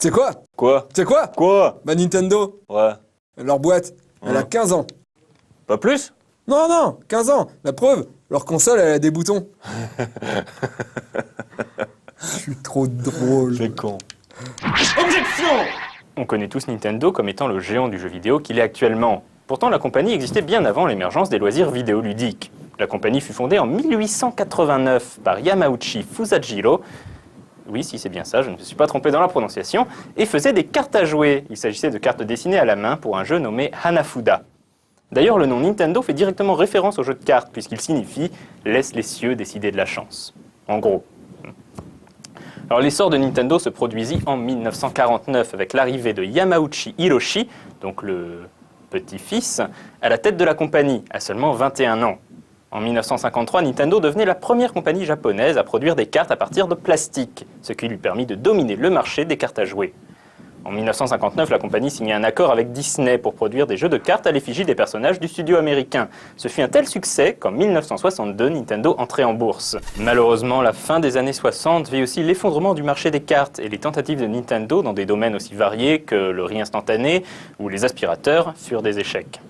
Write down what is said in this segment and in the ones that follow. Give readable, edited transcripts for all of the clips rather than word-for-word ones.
C'est quoi? Quoi? C'est quoi? Quoi? Bah Nintendo, Ouais. leur boîte, elle a 15 ans. Pas plus? Non, non, 15 ans. La preuve, leur console, elle a des boutons. Je suis trop drôle. C'est con. Objection! On connaît tous Nintendo comme étant le géant du jeu vidéo qu'il est actuellement. Pourtant, la compagnie existait bien avant l'émergence des loisirs vidéoludiques. La compagnie fut fondée en 1889 par Yamauchi Fusajiro. Oui, si c'est bien ça, je ne me suis pas trompé dans la prononciation, et faisait des cartes à jouer. Il s'agissait de cartes dessinées à la main pour un jeu nommé Hanafuda. D'ailleurs, le nom Nintendo fait directement référence au jeu de cartes, puisqu'il signifie « laisse les cieux décider de la chance ». En gros. Alors l'essor de Nintendo se produisit en 1949 avec l'arrivée de Yamauchi Hiroshi, donc le petit-fils, à la tête de la compagnie, à seulement 21 ans. En 1953, Nintendo devenait la première compagnie japonaise à produire des cartes à partir de plastique, ce qui lui permit de dominer le marché des cartes à jouer. En 1959, la compagnie signait un accord avec Disney pour produire des jeux de cartes à l'effigie des personnages du studio américain. Ce fut un tel succès qu'en 1962, Nintendo entrait en bourse. Malheureusement, la fin des années 60 vit aussi l'effondrement du marché des cartes et les tentatives de Nintendo dans des domaines aussi variés que le riz instantané ou les aspirateurs furent des échecs.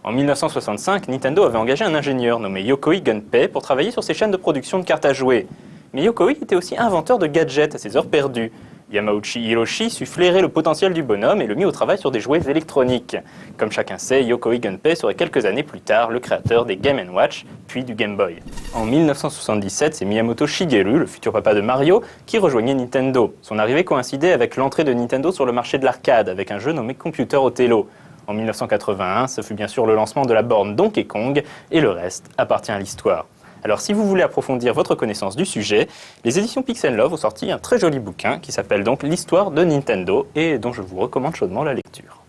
En 1965, Nintendo avait engagé un ingénieur nommé Yokoi Gunpei pour travailler sur ses chaînes de production de cartes à jouer. Mais Yokoi était aussi inventeur de gadgets à ses heures perdues. Yamauchi Hiroshi sut flairer le potentiel du bonhomme et le mit au travail sur des jouets électroniques. Comme chacun sait, Yokoi Gunpei serait quelques années plus tard le créateur des Game & Watch, puis du Game Boy. En 1977, c'est Miyamoto Shigeru, le futur papa de Mario, qui rejoignait Nintendo. Son arrivée coïncidait avec l'entrée de Nintendo sur le marché de l'arcade, avec un jeu nommé Computer Othello. En 1981, ce fut bien sûr le lancement de la borne Donkey Kong, et le reste appartient à l'histoire. Alors si vous voulez approfondir votre connaissance du sujet, les éditions Pixel Love ont sorti un très joli bouquin qui s'appelle donc L'histoire de Nintendo et dont je vous recommande chaudement la lecture.